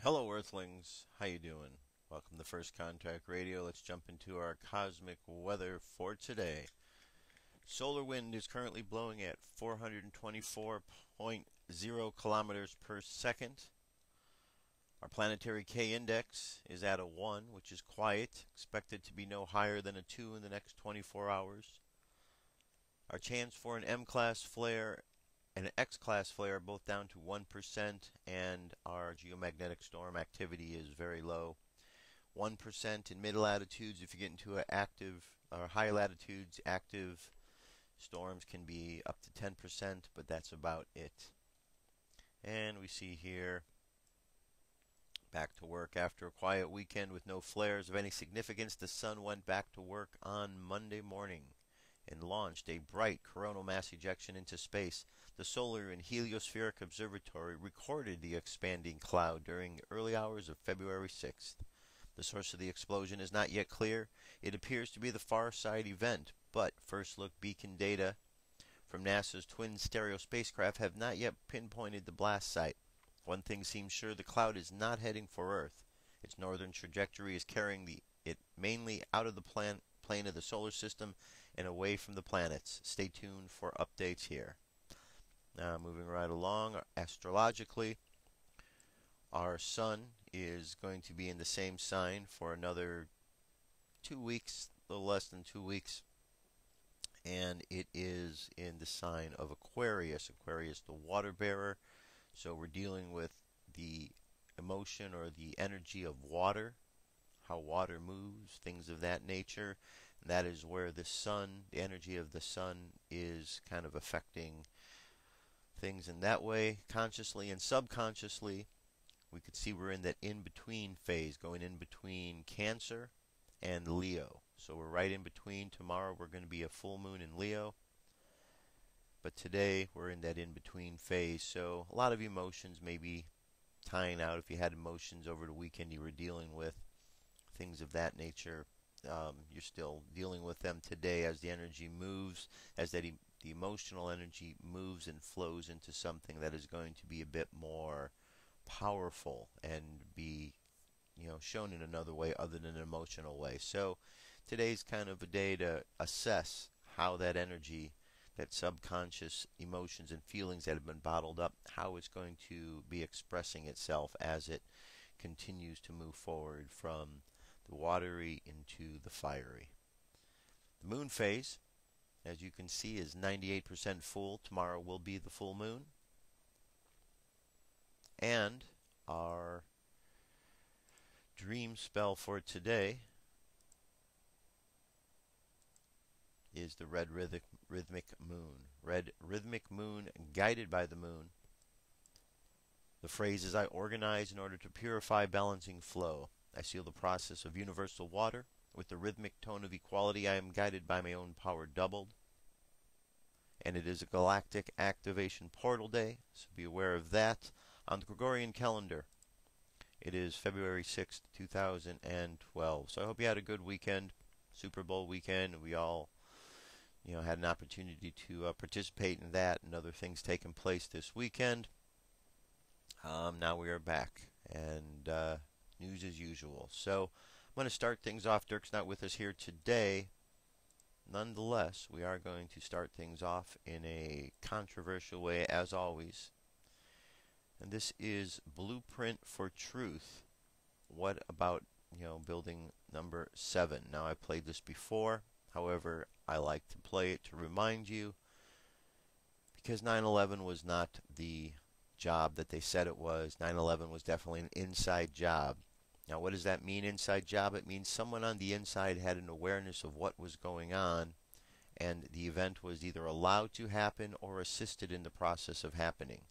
Hello Earthlings, how you doing? Welcome to First Contact Radio. Let's jump into our cosmic weather for today. Solar wind is currently blowing at 424.0 kilometers per second. Our planetary K index is at a 1, which is quiet, expected to be no higher than a 2 in the next 24 hours. Our chance for an M-class flare and an X-class flare are both down to 1%, and our geomagnetic storm activity is very low. 1% in mid-latitudes. If you get into active or high latitudes, active storms can be up to 10%, but that's about it. And we see here, back to work after a quiet weekend with no flares of any significance. The sun went back to work on Monday morning and launched a bright coronal mass ejection into space. The Solar and Heliospheric Observatory recorded the expanding cloud during the early hours of February 6th. The source of the explosion is not yet clear. It appears to be the far side event, but first look beacon data from NASA's twin stereo spacecraft have not yet pinpointed the blast site. One thing seems sure: the cloud is not heading for Earth. Its northern trajectory is carrying it mainly out of the plane of the solar system and away from the planets. Stay tuned for updates here. Now, moving right along, astrologically, our sun is going to be in the same sign for another 2 weeks, a little less than 2 weeks, and it is in the sign of Aquarius. Aquarius, the water bearer. So we're dealing with the emotion or the energy of water, how water moves, things of that nature. And that is where the sun, the energy of the sun, is kind of affecting things in that way, consciously and subconsciously. We could see we're in that in-between phase, going in between Cancer and Leo. So we're right in between. Tomorrow we're going to be a full moon in Leo. But today we're in that in-between phase. So a lot of emotions may be tying out. If you had emotions over the weekend you were dealing with, things of that nature, you're still dealing with them today as the energy moves, as the emotional energy moves and flows into something that is going to be a bit more powerful and be, shown in another way other than an emotional way. So today's kind of a day to assess how that energy, that subconscious emotions and feelings that have been bottled up, how it's going to be expressing itself as it continues to move forward from the watery into the fiery. The moon phase, as you can see, is 98% full. Tomorrow will be the full moon. And our dream spell for today is the red rhythmic moon. Red rhythmic moon guided by the moon. The phrase is: I organize in order to purify, balancing flow. I seal the process of universal water. With the rhythmic tone of equality, I am guided by my own power doubled. And it is a galactic activation portal day, so be aware of that. On the Gregorian calendar, it is February 6th, 2012. So I hope you had a good weekend, Super Bowl weekend. We all, had an opportunity to participate in that and other things taking place this weekend. Now we are back, and news as usual. So I'm going to start things off. Dirk's not with us here today. Nonetheless, we are going to start things off in a controversial way, as always. And this is Blueprint for Truth. What about, building number 7? Now, I played this before. However, I like to play it to remind you, because 9/11 was not the job that they said it was. 9/11 was definitely an inside job. Now, what does that mean, inside job? It means someone on the inside had an awareness of what was going on, and the event was either allowed to happen or assisted in the process of happening.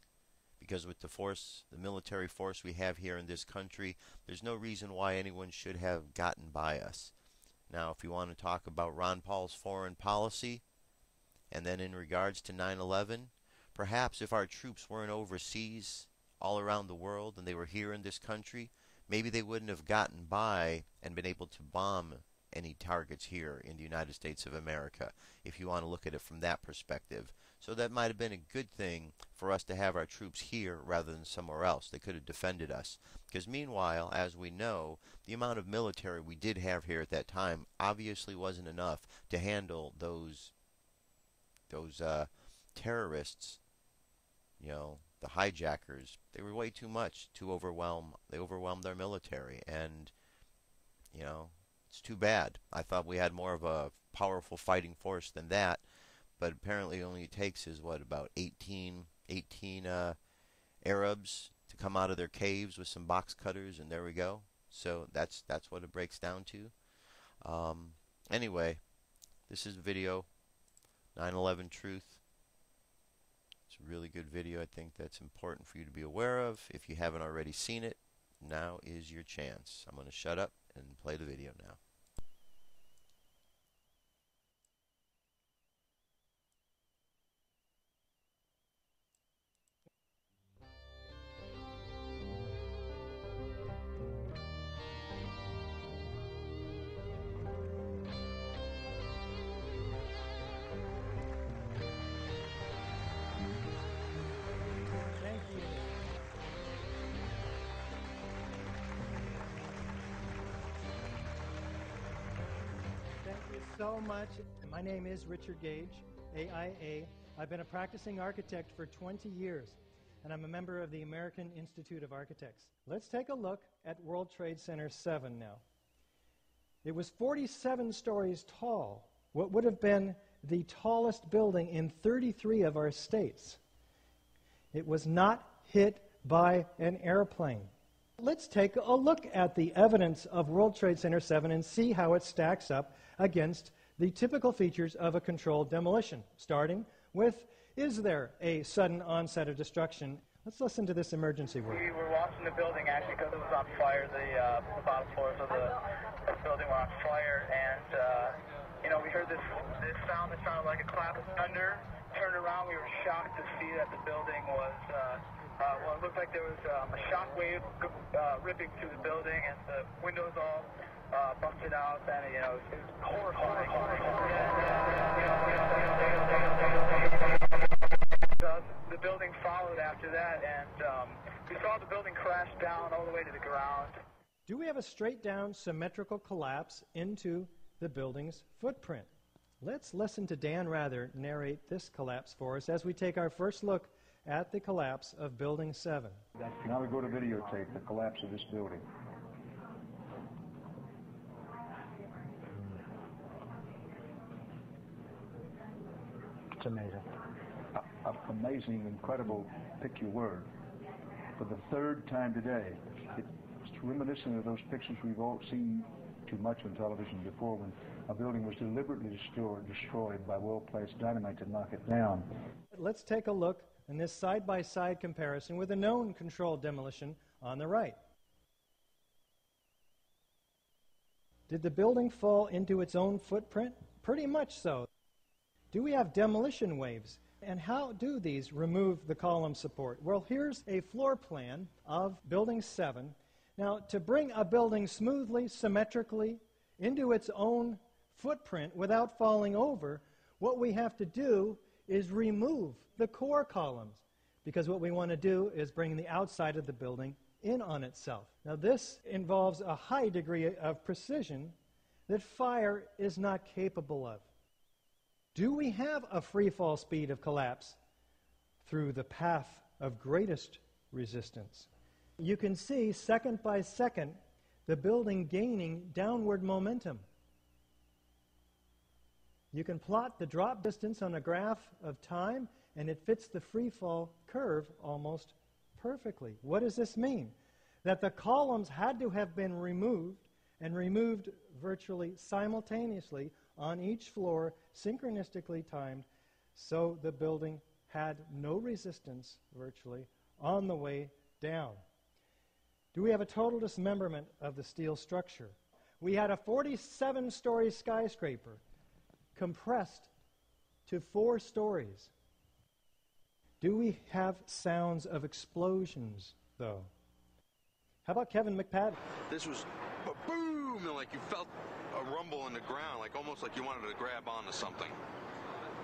because with the force, the military force we have here in this country, there's no reason why anyone should have gotten by us. Now, if you want to talk about Ron Paul's foreign policy, and then in regards to 9/11, perhaps if our troops weren't overseas all around the world and they were here in this country, maybe they wouldn't have gotten by and been able to bomb any targets here in the United States of America, if you want to look at it from that perspective. So that might have been a good thing for us to have our troops here rather than somewhere else. They could have defended us. Because meanwhile, as we know, the amount of military we did have here at that time obviously wasn't enough to handle those terrorists, the hijackers. They were way too much to overwhelm. They overwhelmed our military, and it's too bad. I thought we had more of a powerful fighting force than that, but apparently only it takes is what, about 18 Arabs to come out of their caves with some box cutters, and there we go. So that's what it breaks down to. Anyway, this is video 9/11 Truth. It's a really good video. I think that's important for you to be aware of. If you haven't already seen it, now is your chance. I'm going to shut up and play the video now. So much. My name is Richard Gage, AIA. I've been a practicing architect for 20 years, and I'm a member of the American Institute of Architects. Let's take a look at World Trade Center 7 now. It was 47 stories tall, what would have been the tallest building in 33 of our states. It was not hit by an airplane. Let's take a look at the evidence of World Trade Center 7 and see how it stacks up against the typical features of a controlled demolition, starting with, is there a sudden onset of destruction? Let's listen to this emergency word. We were watching the building actually because it was on fire. The bottom floors of the building were on fire, and we heard this sound that sounded like a clap of thunder. Turned around, we were shocked to see that the building was, it looked like there was a shock wave ripping through the building, and the windows all busted out, and it was horrifying. The building followed after that, and we saw the building crash down all the way to the ground. Do we have a straight down symmetrical collapse into the building's footprint? Let's listen to Dan Rather narrate this collapse for us as we take our first look at the collapse of Building 7. Now we go to videotape the collapse of this building. It's amazing. Amazing, incredible, pick your word. For the third time today, it's reminiscent of those pictures we've all seen too much on television before, when a building was deliberately destroyed by well-placed dynamite to knock it down. Let's take a look in this side-by-side comparison with a known controlled demolition on the right. Did the building fall into its own footprint? Pretty much so. Do we have demolition waves? And how do these remove the column support? Well, here's a floor plan of Building 7. Now, to bring a building smoothly, symmetrically into its own footprint without falling over, what we have to do is remove the core columns, because what we want to do is bring the outside of the building in on itself. Now, this involves a high degree of precision that fire is not capable of. Do we have a free fall speed of collapse through the path of greatest resistance? You can see second by second the building gaining downward momentum. You can plot the drop distance on a graph of time, and it fits the free fall curve almost perfectly. What does this mean? That the columns had to have been removed, and removed virtually simultaneously on each floor, synchronistically timed, so the building had no resistance virtually on the way down. Do we have a total dismemberment of the steel structure? We had a 47-story skyscraper compressed to 4 stories. Do we have sounds of explosions, though? How about Kevin McPadden? This was a boom, and like you felt a rumble in the ground, like almost like you wanted to grab onto something.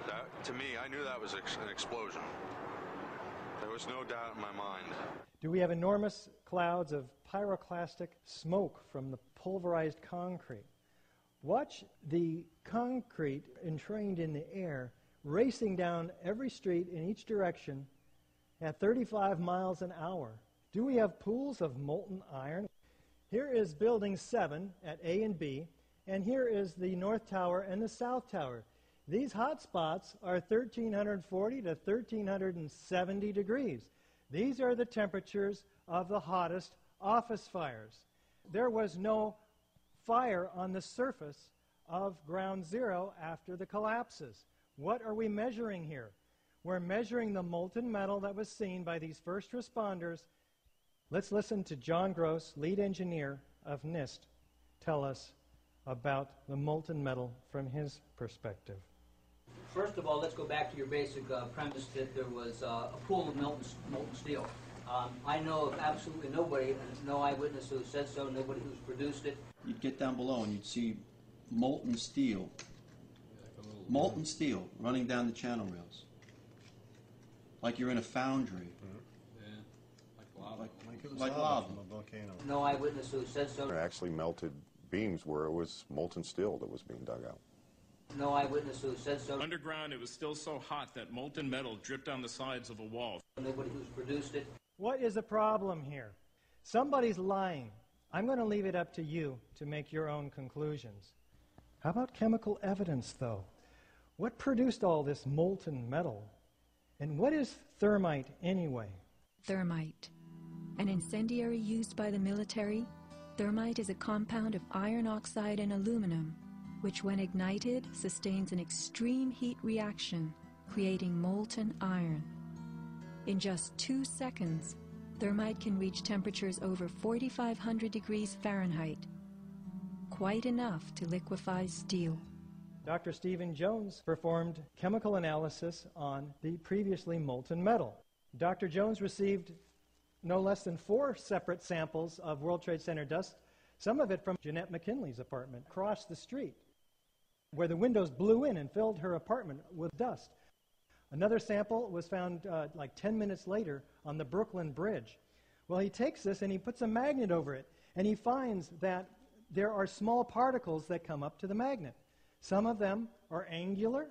That, to me, I knew that was an explosion. There was no doubt in my mind. Do we have enormous clouds of pyroclastic smoke from the pulverized concrete? Watch the concrete entrained in the air racing down every street in each direction at 35 miles an hour. Do we have pools of molten iron? Here is Building 7 at A and B, and here is the North Tower and the South Tower. These hot spots are 1,340 to 1,370 degrees. These are the temperatures of the hottest office fires. There was no fire on the surface of Ground Zero after the collapses. What are we measuring here? We're measuring the molten metal that was seen by these first responders. Let's listen to John Gross, lead engineer of NIST, tell us about the molten metal from his perspective. First of all, let's go back to your basic premise that there was a pool of molten steel. I know of absolutely nobody, and no eyewitness who said so, nobody who's produced it. You'd get down below and you'd see molten steel running down the channel rails, like you're in a foundry. Like lava. From a volcano. No eyewitness who said so. There actually melted beams where it was molten steel that was being dug out. No eyewitness who said so. Underground, it was still so hot that molten metal dripped down the sides of a wall. Nobody who's produced it. What is the problem here? Somebody's lying. I'm going to leave it up to you to make your own conclusions. How about chemical evidence, though? What produced all this molten metal? And what is thermite anyway? Thermite. An incendiary used by the military, thermite is a compound of iron oxide and aluminum, which when ignited sustains an extreme heat reaction, creating molten iron. In just 2 seconds, thermite can reach temperatures over 4,500 degrees Fahrenheit, quite enough to liquefy steel. Dr. Stephen Jones performed chemical analysis on the previously molten metal. Dr. Jones received no less than 4 separate samples of World Trade Center dust, some of it from Jeanette McKinley's apartment across the street, where the windows blew in and filled her apartment with dust. Another sample was found like 10 minutes later on the Brooklyn Bridge. Well, he takes this and he puts a magnet over it, and he finds that there are small particles that come up to the magnet. Some of them are angular,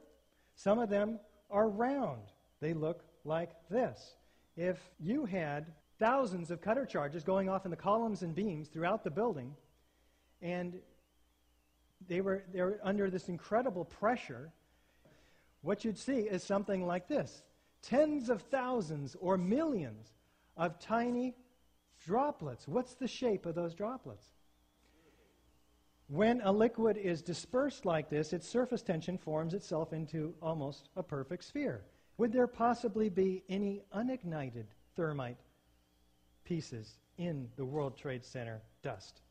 some of them are round. They look like this. If you had thousands of cutter charges going off in the columns and beams throughout the building, and they were under this incredible pressure, what you'd see is something like this. Tens of thousands or millions of tiny droplets. What's the shape of those droplets? When a liquid is dispersed like this, its surface tension forms itself into almost a perfect sphere. Would there possibly be any unignited thermite pieces in the World Trade Center dust?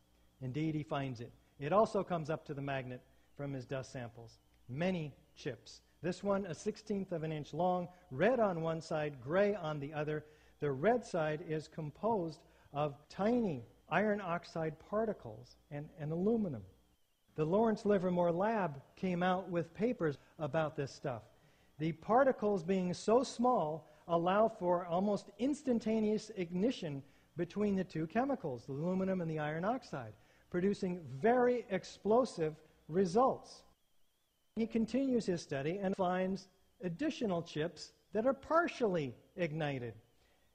Indeed, he finds it. It also comes up to the magnet from his dust samples. Many chips. This one, a 1/16 of an inch long, red on one side, gray on the other. The red side is composed of tiny iron oxide particles and aluminum. The Lawrence Livermore lab came out with papers about this stuff. The particles being so small allow for almost instantaneous ignition between the two chemicals, the aluminum and the iron oxide, producing very explosive results. He continues his study and finds additional chips that are partially ignited,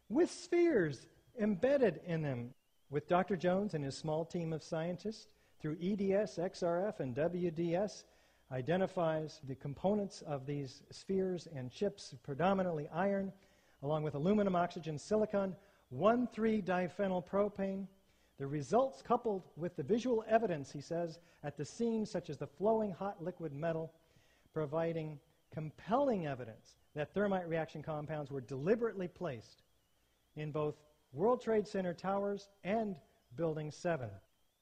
with spheres embedded in them. With Dr. Jones and his small team of scientists, through EDS, XRF, and WDS, identifies the components of these spheres and chips, predominantly iron, along with aluminum, oxygen, silicon, 1,3-diphenylpropane. The results, coupled with the visual evidence, he says, at the scene, such as the flowing hot liquid metal, providing compelling evidence that thermite reaction compounds were deliberately placed in both World Trade Center towers and Building 7.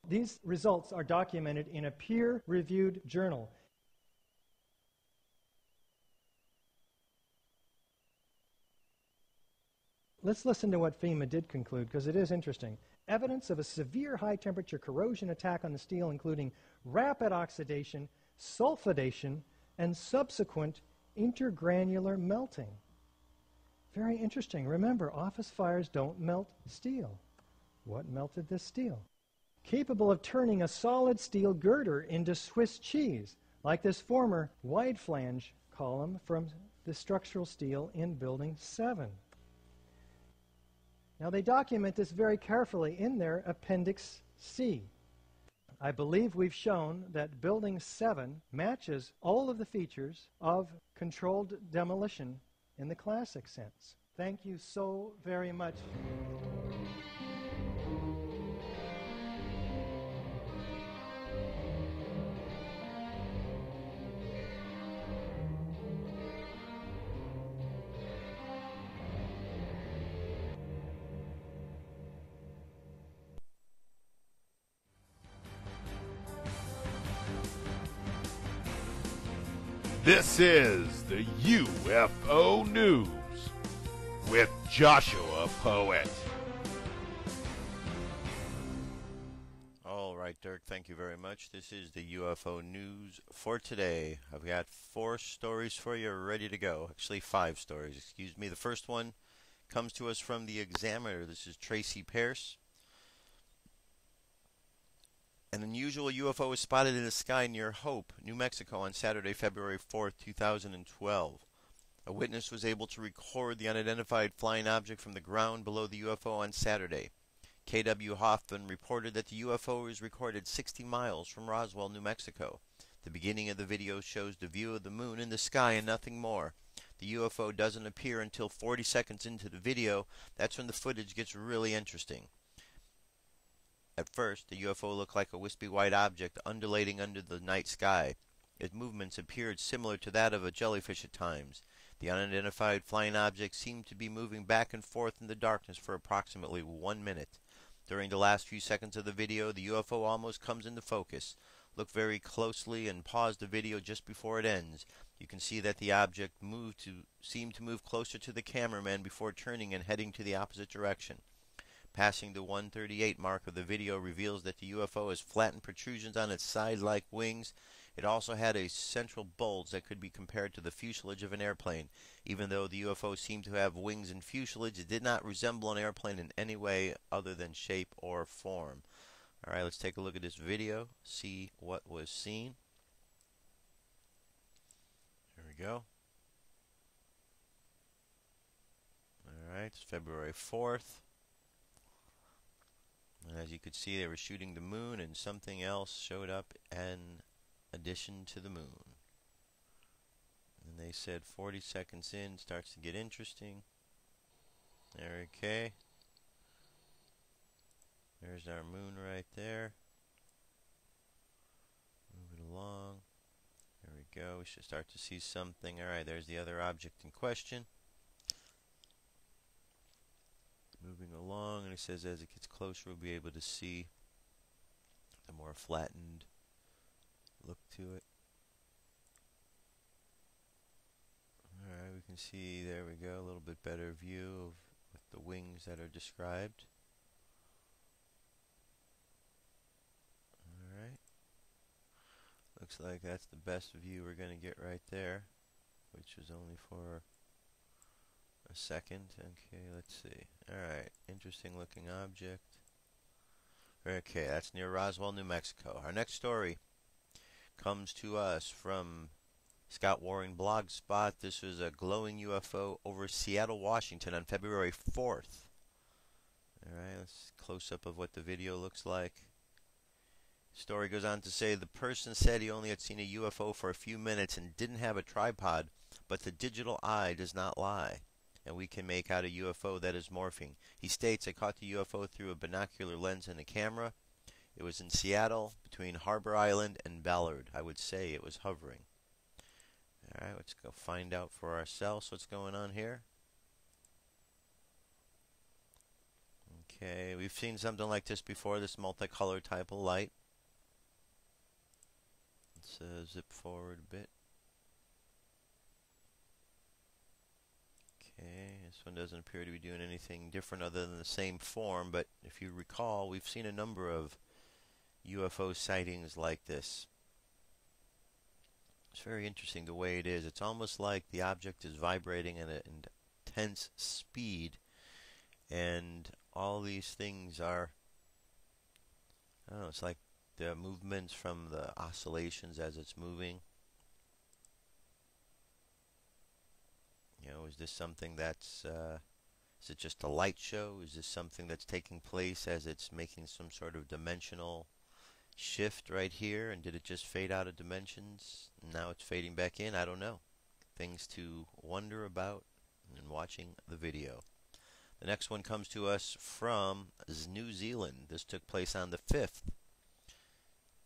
These results are documented in a peer-reviewed journal. Let's listen to what FEMA did conclude, because it is interesting. Evidence of a severe high-temperature corrosion attack on the steel, including rapid oxidation, sulfidation, and subsequent intergranular melting. Very interesting. Remember, office fires don't melt steel. What melted this steel? Capable of turning a solid steel girder into Swiss cheese, like this former wide flange column from the structural steel in Building 7. Now, they document this very carefully in their Appendix C. I believe we've shown that Building 7 matches all of the features of controlled demolition in the classic sense. Thank you so very much. This is the UFO News with Joshua Poet. All right, Dirk, thank you very much. This is the UFO News for today. I've got 4 stories for you ready to go. Actually, 5 stories, excuse me. The first one comes to us from the Examiner. This is Tracy Pierce. An unusual UFO was spotted in the sky near Hope, New Mexico on Saturday, February 4th, 2012. A witness was able to record the unidentified flying object from the ground below the UFO on Saturday. K.W. Hoffman reported that the UFO was recorded 60 miles from Roswell, New Mexico. The beginning of the video shows the view of the moon in the sky and nothing more. The UFO doesn't appear until 40 seconds into the video. That's when the footage gets really interesting. At first, the UFO looked like a wispy white object undulating under the night sky. Its movements appeared similar to that of a jellyfish at times. The unidentified flying object seemed to be moving back and forth in the darkness for approximately 1 minute. During the last few seconds of the video, the UFO almost comes into focus. Look very closely and pause the video just before it ends. You can see that the object seemed to move closer to the cameraman before turning and heading to the opposite direction. Passing the 138 mark of the video reveals that the UFO has flattened protrusions on its side-like wings. It also had a central bulge that could be compared to the fuselage of an airplane. Even though the UFO seemed to have wings and fuselage, it did not resemble an airplane in any way other than shape or form. Alright, let's take a look at this video, see what was seen. Here we go. Alright, it's February 4th. And as you could see, they were shooting the moon, and something else showed up in addition to the moon. And they said 40 seconds in, starts to get interesting. Okay. There's our moon right there. Move it along. There we go. We should start to see something. Alright, there's the other object in question. Moving along, and it says as it gets closer we'll be able to see the more flattened look to it. Alright, we can see, there we go, a little bit better view of with the wings that are described. Alright. Looks like that's the best view we're going to get right there, which was only for a second. Okay, let's see. Alright, interesting looking object. Okay, that's near Roswell, New Mexico. Our next story comes to us from Scott Waring Blogspot. This was a glowing UFO over Seattle, Washington on February 4th. Alright, let's close up of what the video looks like. Story goes on to say the person said he only had seen a UFO for a few minutes and didn't have a tripod, but the digital eye does not lie, and we can make out a UFO that is morphing. He states, I caught the UFO through a binocular lens and a camera. It was in Seattle, between Harbor Island and Ballard. I would say it was hovering. Alright, let's go find out for ourselves what's going on here. Okay, we've seen something like this before, this multicolor type of light. Let's zip forward a bit. Okay, this one doesn't appear to be doing anything different other than the same form, but if you recall, we've seen a number of UFO sightings like this. It's very interesting the way it is. It's almost like the object is vibrating at an intense speed, and all these things are, I don't know, it's like the movements from the oscillations as it's moving. You know, is this something that's, is it just a light show? Is this something that's taking place as it's making some sort of dimensional shift right here? And did it just fade out of dimensions? Now it's fading back in? I don't know. Things to wonder about in watching the video. The next one comes to us from New Zealand. This took place on the 5th.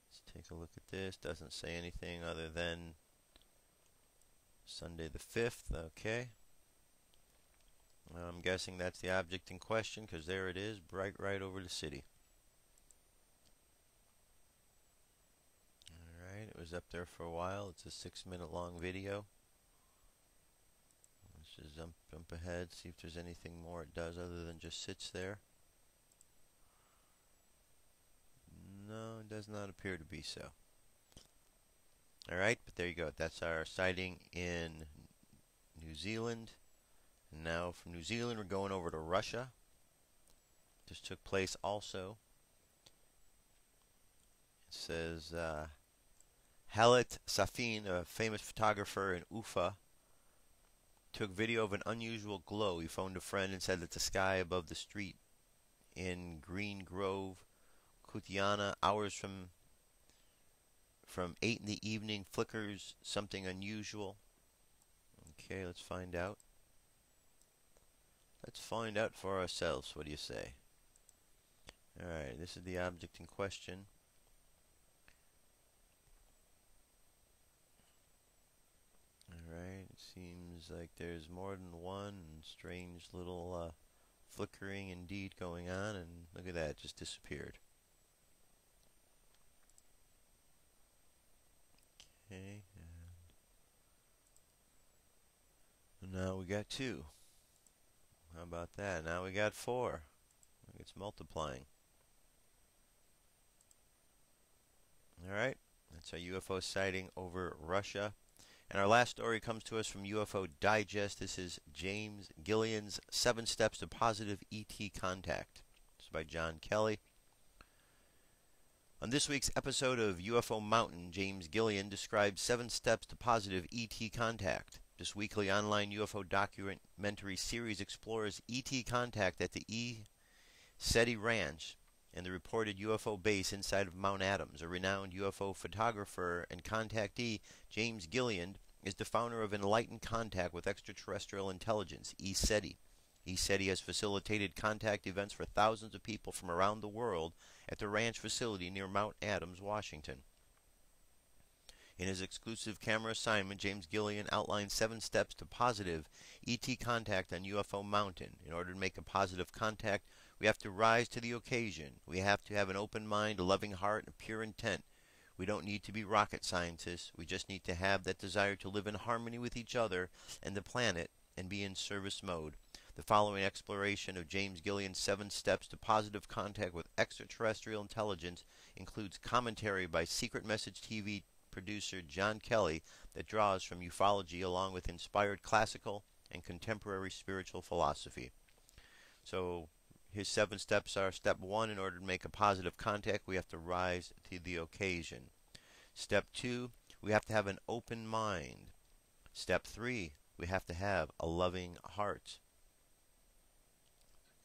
Let's take a look at this. Doesn't say anything other than Sunday the 5th, okay. I'm guessing that's the object in question because there it is, bright right over the city. Alright, it was up there for a while. It's a 6-minute long video. Let's just jump ahead, see if there's anything more it does other than just sits there. No, it does not appear to be so. Alright, but there you go. That's our sighting in New Zealand. And now from New Zealand we're going over to Russia. This took place also. It says Halit Safin, a famous photographer in Ufa, took video of an unusual glow. He phoned a friend and said that the sky above the street in Green Grove, Kutiana, hours from 8 in the evening, flickers something unusual. Okay, let's find out. Let's find out for ourselves. What do you say? Alright, this is the object in question. Alright, it seems like there's more than one strange little flickering indeed going on, and look at that, it just disappeared. Okay, and now we got 2. How about that? Now we got 4. It's multiplying. Alright, that's our UFO sighting over Russia. And our last story comes to us from UFO Digest. This is James Gillian's 7 Steps to Positive ET Contact. This is by John Kelly. On this week's episode of UFO Mountain, James Gillian describes 7 steps to positive ET contact. This weekly online UFO documentary series explores ET contact at the SETI Ranch and the reported UFO base inside of Mount Adams. A renowned UFO photographer and contactee, James Gillian, is the founder of Enlightened Contact with Extraterrestrial Intelligence, SETI. SETI has facilitated contact events for thousands of people from around the world at the ranch facility near Mount Adams, Washington. In his exclusive camera assignment, James Gillian outlines 7 steps to positive ET contact on UFO Mountain. In order to make a positive contact, we have to rise to the occasion. We have to have an open mind, a loving heart, and pure intent. We don't need to be rocket scientists. We just need to have that desire to live in harmony with each other and the planet and be in service mode. The following exploration of James Gillian's 7 steps to positive contact with extraterrestrial intelligence includes commentary by Secret Message TV producer John Kelly that draws from ufology along with inspired classical and contemporary spiritual philosophy. So his 7 steps are: step 1, in order to make a positive contact, we have to rise to the occasion. Step 2, we have to have an open mind. Step 3, we have to have a loving heart.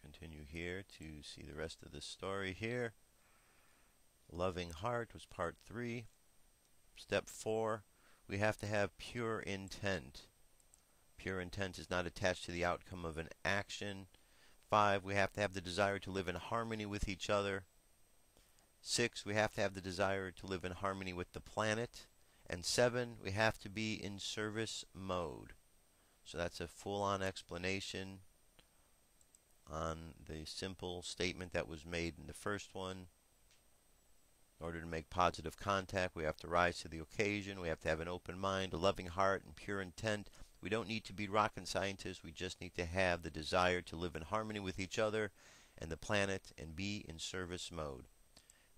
Continue here to see the rest of the story here. Loving heart was part 3. Step 4, we have to have pure intent. Pure intent is not attached to the outcome of an action. 5, we have to have the desire to live in harmony with each other. 6, we have to have the desire to live in harmony with the planet. And 7, we have to be in service mode. So that's a full-on explanation on the simple statement that was made in the first one. In order to make positive contact, we have to rise to the occasion. We have to have an open mind, a loving heart, and pure intent. We don't need to be rocket scientists. We just need to have the desire to live in harmony with each other and the planet and be in service mode.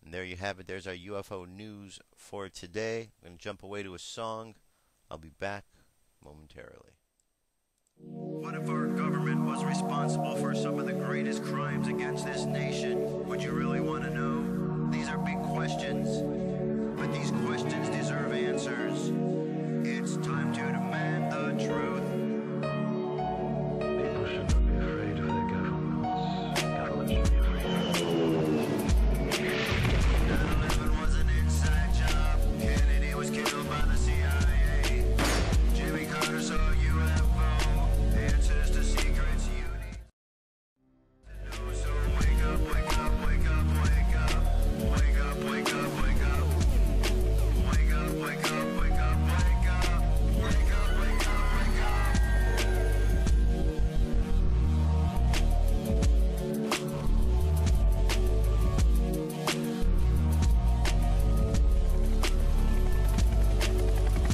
And there you have it. There's our UFO news for today. I'm going to jump away to a song. I'll be back momentarily. What if our government was responsible for some of the greatest crimes against this nation? Would you really want to know? These are big questions, but these questions deserve answers. It's time to demand the truth. People shouldn't be afraid of their governments. Governments should be afraid. 9/11 was an inside job. Kennedy was killed by the CIA. Jimmy Carter saw UFO. Answers to secrets you need to know. So wake up, wake up, wake up, wake up. Wake up, wake up, wake up. Wake up, wake up, wake up, wake up. Wake up, wake up, wake up.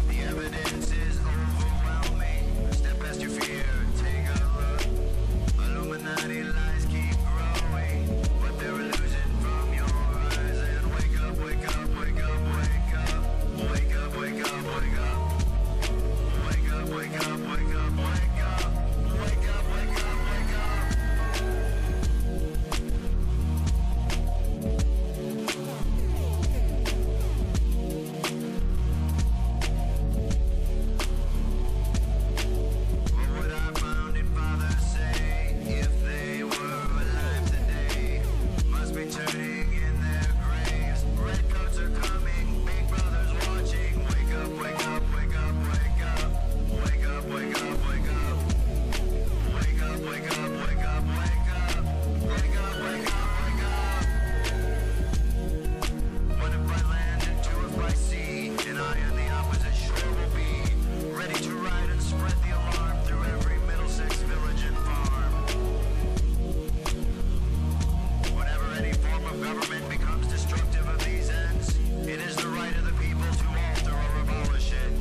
The evidence is overwhelming. Step past your fear, take a look. Illuminati lies keep growing, but they're losing from your eyes. And wake up, wake up, wake up, wake up. Wake up, wake up, wake up. Wake up, wake up, wake up, wake up. Wake up, wake up, wake up. What would our founding fathers say if they were alive today? Must be turning in their graves. Redcoats are coming, big brothers watching. Wake up, wake up, wake up, wake up. Wake up, wake up, wake up. Wake up, wake up, wake up, wake up. Wake up, wake up, wake up. What if by land and two if by sea? And I on the opposite shore will be ready to ride and spread the alarm through every Middlesex village and farm. Whenever any form of government becomes destructive of these ends, it is the right of the people to alter or abolish it.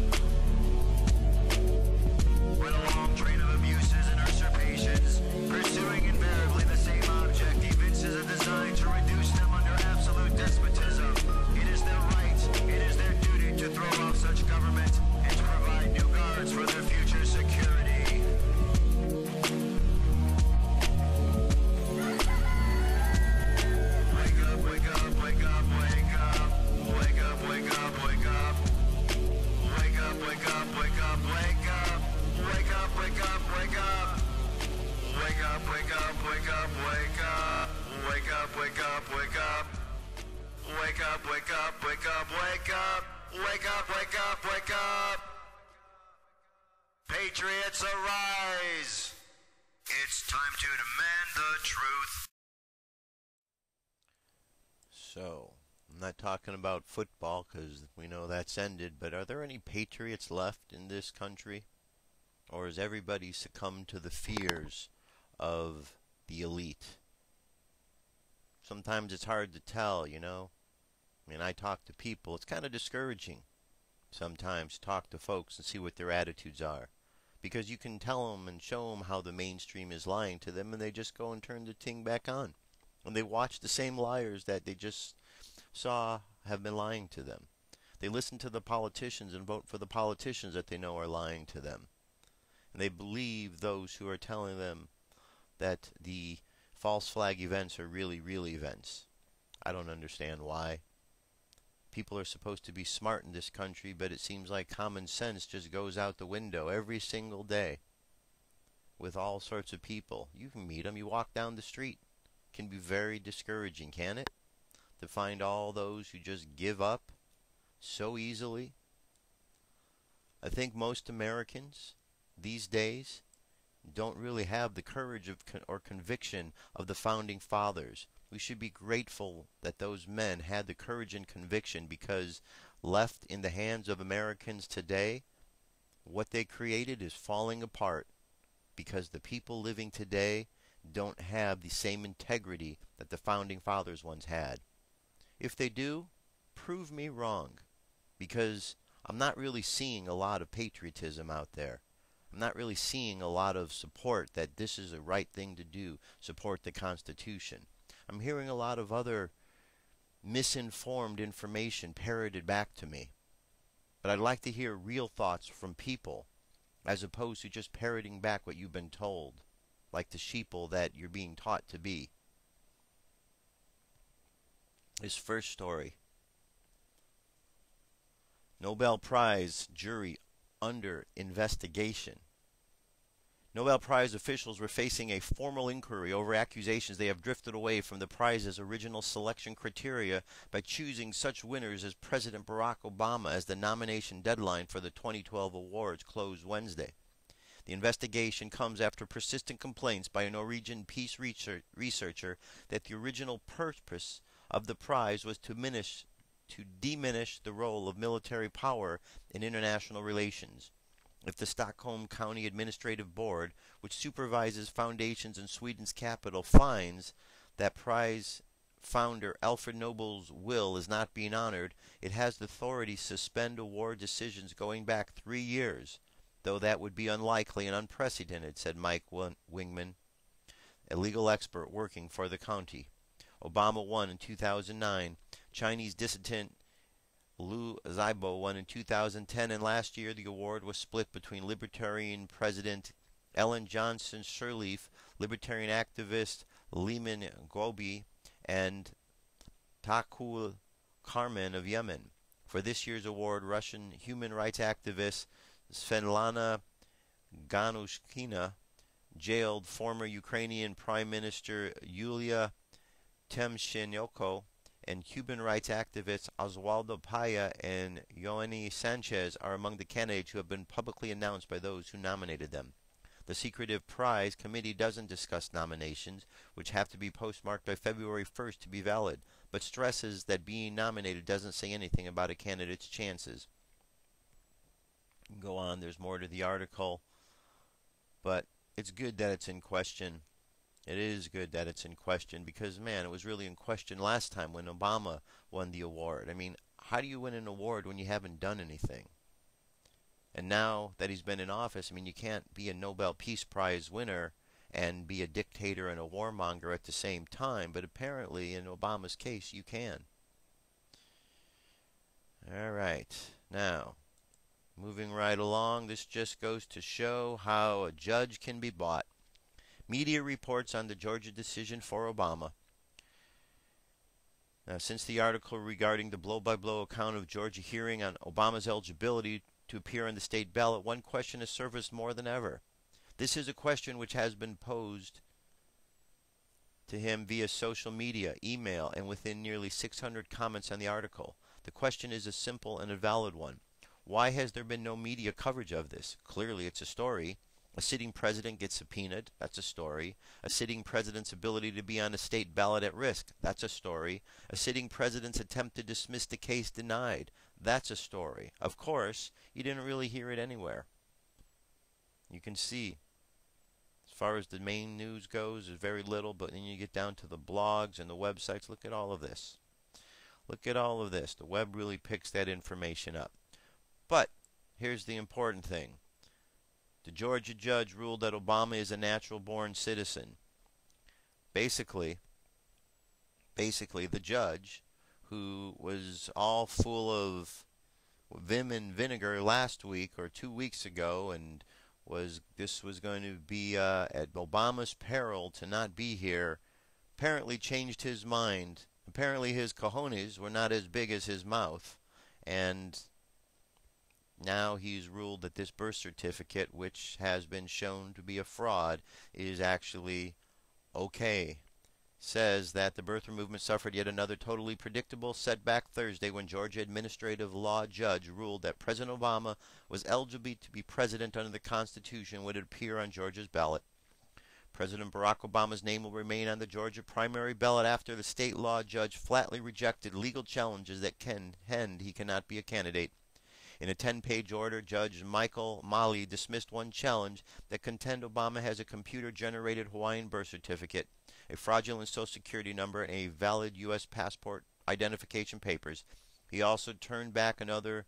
When a long train of abuses and usurpations, pursuing invariably the same object, evinces a design to reduce them under absolute despotism, it is their right, it is their duty to throw off such government and to provide new guards for their future security. Wake up, wake up, wake up, wake up. Wake up, wake up, wake up. Wake up, wake up, wake up, wake up. Wake up, wake up, wake up. Wake up, wake up, wake up, wake up. Wake up, wake up, wake up. Wake up, wake up, wake up, wake up. Wake up, wake up, wake up. Patriots arise. It's time to demand the truth. So, I'm not talking about football because we know that's ended, but are there any patriots left in this country? Or has everybody succumbed to the fears of the elite? Sometimes it's hard to tell, you know. I mean, I talk to people. It's kind of discouraging sometimes to talk to folks and see what their attitudes are. Because you can tell them and show them how the mainstream is lying to them, and they just go and turn the ting back on. And they watch the same liars that they just saw have been lying to them. They listen to the politicians and vote for the politicians that they know are lying to them. And they believe those who are telling them that the false flag events are really real events. I don't understand why. People are supposed to be smart in this country, but it seems like common sense just goes out the window every single day with all sorts of people. You can meet them. You walk down the street. It can be very discouraging, can it? To find all those who just give up so easily. I think most Americans these days don't really have the courage of or conviction of the founding fathers. We should be grateful that those men had the courage and conviction, because left in the hands of Americans today, what they created is falling apart, because the people living today don't have the same integrity that the founding fathers once had. If they do, prove me wrong, because I'm not really seeing a lot of patriotism out there. I'm not really seeing a lot of support that this is the right thing to do, support the Constitution. I'm hearing a lot of other misinformed information parroted back to me. But I'd like to hear real thoughts from people, as opposed to just parroting back what you've been told, like the sheeple that you're being taught to be. His first story. Nobel Prize jury under investigation. Nobel Prize officials were facing a formal inquiry over accusations they have drifted away from the prize's original selection criteria by choosing such winners as President Barack Obama as the nomination deadline for the 2012 awards closed Wednesday. The investigation comes after persistent complaints by a Norwegian peace researcher that the original purpose of the prize was to diminish the role of military power in international relations. If the Stockholm County Administrative Board, which supervises foundations in Sweden's capital, finds that prize founder Alfred Nobel's will is not being honored, it has the authority to suspend award decisions going back 3 years, though that would be unlikely and unprecedented, said Mike Wingman, a legal expert working for the county. Obama won in 2009. Chinese dissident Liu Xiaobo won in 2010, and last year the award was split between Libertarian President Ellen Johnson Sirleaf, Libertarian activist Lehman Gobi, and Takul Karman of Yemen. For this year's award, Russian human rights activist Svetlana Ganushkina jailed former Ukrainian Prime Minister Yulia Timoshenko, and Cuban rights activists Oswaldo Paya and Yoani Sanchez are among the candidates who have been publicly announced by those who nominated them. The secretive prize committee doesn't discuss nominations, which have to be postmarked by February 1st to be valid, but stresses that being nominated doesn't say anything about a candidate's chances. Go on, there's more to the article, but it's good that it's in question. It is good that it's in question because, man, it was really in question last time when Obama won the award. I mean, how do you win an award when you haven't done anything? And now that he's been in office, I mean, you can't be a Nobel Peace Prize winner and be a dictator and a warmonger at the same time, but apparently in Obama's case, you can. All right, now, moving right along, this just goes to show how a judge can be bought. Media reports on the Georgia decision for Obama. Now, since the article regarding the blow-by-blow account of Georgia hearing on Obama's eligibility to appear on the state ballot, one question has surfaced more than ever. This is a question which has been posed to him via social media, email, and within nearly 600 comments on the article. The question is a simple and a valid one. Why has there been no media coverage of this? Clearly, it's a story. A sitting president gets subpoenaed. That's a story. A sitting president's ability to be on a state ballot at risk. That's a story. A sitting president's attempt to dismiss the case denied. That's a story. Of course, you didn't really hear it anywhere. You can see, as far as the main news goes, there's very little, but then you get down to the blogs and the websites. Look at all of this. Look at all of this. The web really picks that information up. But here's the important thing. The Georgia judge ruled that Obama is a natural-born citizen. Basically, the judge, who was all full of vim and vinegar last week or 2 weeks ago, and this was going to be at Obama's peril to not be here, apparently changed his mind. Apparently his cojones were not as big as his mouth, and now he's ruled that this birth certificate, which has been shown to be a fraud, is actually okay. Says that the birther movement suffered yet another totally predictable setback Thursday when Georgia administrative law judge ruled that President Obama was eligible to be president under the Constitution would appear on Georgia's ballot. President Barack Obama's name will remain on the Georgia primary ballot after the state law judge flatly rejected legal challenges that he cannot be a candidate. In a 10-page order, Judge Michael Malley dismissed one challenge that contend Obama has a computer-generated Hawaiian birth certificate, a fraudulent Social Security number, and a valid U.S. passport identification papers. He also turned back another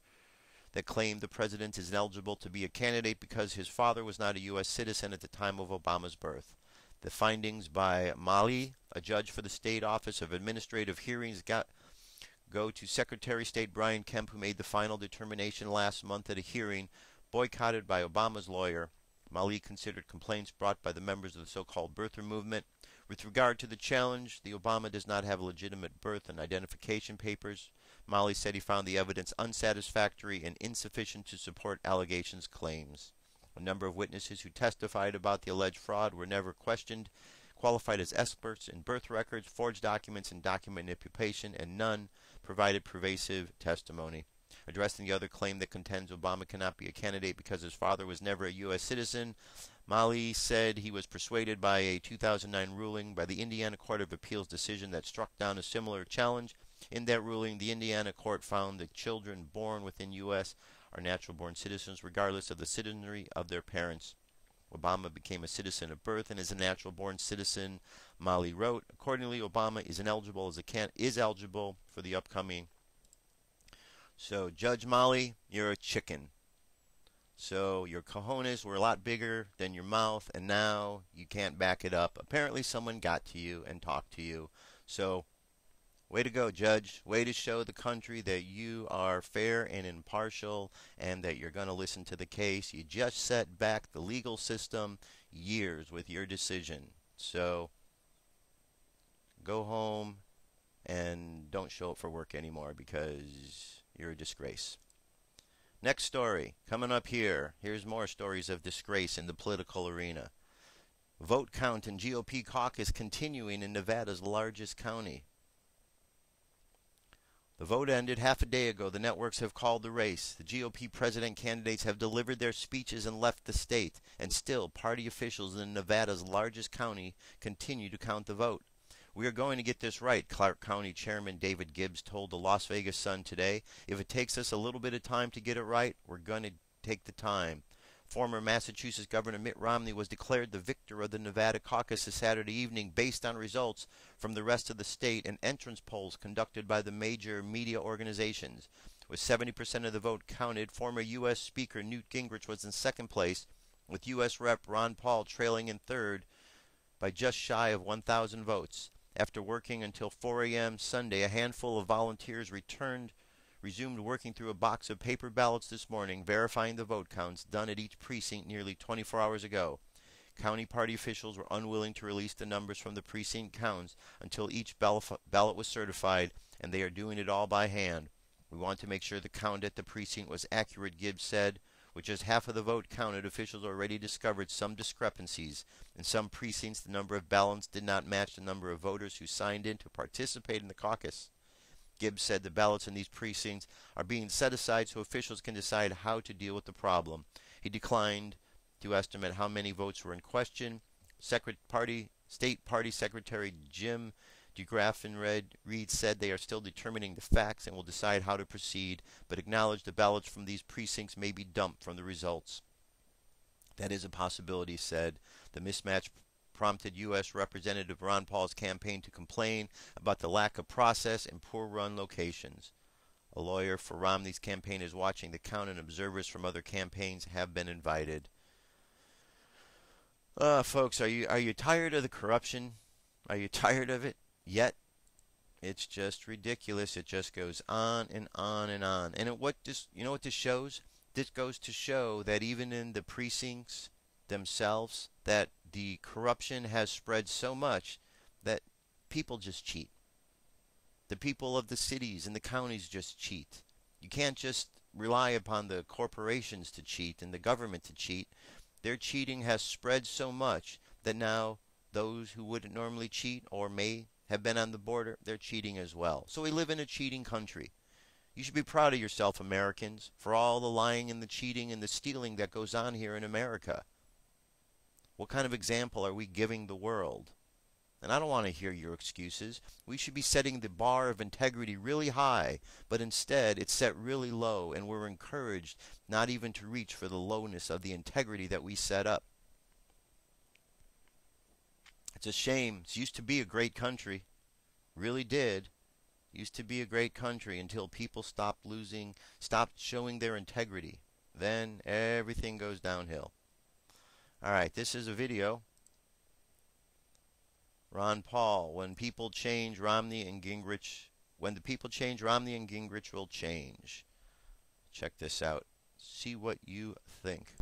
that claimed the president is ineligible to be a candidate because his father was not a U.S. citizen at the time of Obama's birth. The findings by Malley, a judge for the State Office of Administrative Hearings, go to Secretary of State Brian Kemp, who made the final determination last month at a hearing boycotted by Obama's lawyer. Malley considered complaints brought by the members of the so-called birther movement. With regard to the challenge, the Obama does not have legitimate birth and identification papers. Malley said he found the evidence unsatisfactory and insufficient to support allegations claims. A number of witnesses who testified about the alleged fraud were never questioned, qualified as experts in birth records, forged documents, and document manipulation, and none provided pervasive testimony. Addressing the other claim that contends Obama cannot be a candidate because his father was never a U.S. citizen, Malley said he was persuaded by a 2009 ruling by the Indiana Court of Appeals decision that struck down a similar challenge. In that ruling, the Indiana court found that children born within U.S. are natural-born citizens regardless of the citizenry of their parents. Obama became a citizen of birth and is a natural-born citizen, Malley wrote. Accordingly, Obama is eligible for the upcoming. So, Judge Malley, you're a chicken. So, your cojones were a lot bigger than your mouth, and now you can't back it up. Apparently, someone got to you and talked to you. So, way to go, Judge. Way to show the country that you are fair and impartial and that you're going to listen to the case. You just set back the legal system years with your decision. So, go home and don't show up for work anymore because you're a disgrace. Next story, coming up here. Here's more stories of disgrace in the political arena. Vote count in GOP caucus continuing in Nevada's largest county. The vote ended half a day ago. The networks have called the race. The GOP president candidates have delivered their speeches and left the state. And still, party officials in Nevada's largest county continue to count the vote. We are going to get this right, Clark County Chairman David Gibbs told the Las Vegas Sun today. If it takes us a little bit of time to get it right, we're going to take the time. Former Massachusetts Governor Mitt Romney was declared the victor of the Nevada caucus this Saturday evening based on results from the rest of the state and entrance polls conducted by the major media organizations. With 70% of the vote counted, former U.S. Speaker Newt Gingrich was in second place, with U.S. Rep. Ron Paul trailing in third by just shy of 1,000 votes. After working until 4 a.m. Sunday, a handful of volunteers resumed working through a box of paper ballots this morning, verifying the vote counts done at each precinct nearly 24 hours ago. County party officials were unwilling to release the numbers from the precinct counts until each ballot was certified, and they are doing it all by hand. We want to make sure the count at the precinct was accurate, Gibbs said. With just half of the vote counted, officials already discovered some discrepancies. In some precincts, the number of ballots did not match the number of voters who signed in to participate in the caucus. Gibbs said the ballots in these precincts are being set aside so officials can decide how to deal with the problem. He declined to estimate how many votes were in question. State Party Secretary Jim DeGraffenreid said they are still determining the facts and will decide how to proceed, but acknowledged the ballots from these precincts may be dumped from the results. That is a possibility, said. The mismatch prompted U.S. Representative Ron Paul's campaign to complain about the lack of process and poor-run locations. A lawyer for Romney's campaign is watching the count, and observers from other campaigns have been invited. Folks, are you tired of the corruption? Are you tired of it? Yet, it's just ridiculous. It just goes on and on and on. And you know what this shows? This goes to show that even in the precincts themselves, that the corruption has spread so much that people just cheat. The people of the cities and the counties just cheat. You can't just rely upon the corporations to cheat and the government to cheat. Their cheating has spread so much that now those who wouldn't normally cheat or may have been on the border, they're cheating as well. So we live in a cheating country. You should be proud of yourself, Americans, for all the lying and the cheating and the stealing that goes on here in America. What kind of example are we giving the world? And I don't want to hear your excuses. We should be setting the bar of integrity really high, but instead it's set really low, and we're encouraged not even to reach for the lowness of the integrity that we set up. It's a shame. It used to be a great country. Really did. Used to be a great country until people stopped showing their integrity. Then everything goes downhill. All right, this is a video. Ron Paul, when people change, Romney and Gingrich, when the people change, Romney and Gingrich will change. Check this out. See what you think.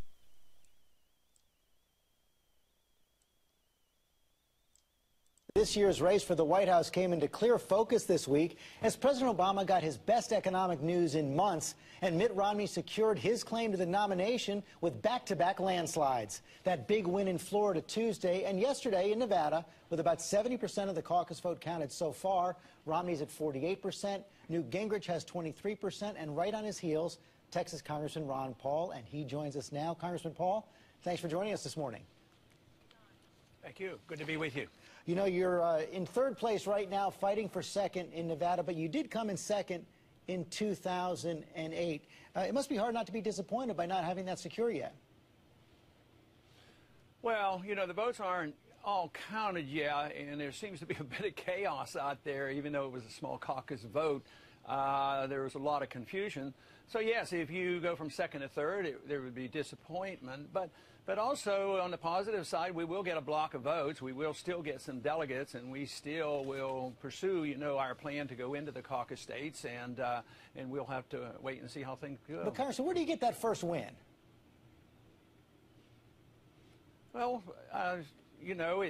This year's race for the White House came into clear focus this week as President Obama got his best economic news in months, and Mitt Romney secured his claim to the nomination with back-to-back landslides. That big win in Florida Tuesday and yesterday in Nevada, with about 70% of the caucus vote counted so far. Romney's at 48%, Newt Gingrich has 23%, and right on his heels, Texas Congressman Ron Paul, and he joins us now. Congressman Paul, thanks for joining us this morning. Thank you. Good to be with you. You know, you're in third place right now, fighting for second in Nevada, but you did come in second in 2008. It must be hard not to be disappointed by not having that secure yet. Well, you know, the votes aren't all counted yet, and there seems to be a bit of chaos out there, even though it was a small caucus vote. There was a lot of confusion. So, yes, if you go from second to third, there would be disappointment. But also, on the positive side, we will get a block of votes. We will still get some delegates, and we still will pursue, you know, our plan to go into the caucus states, and we'll have to wait and see how things go. But, Congressman, where do you get that first win? Well, you know,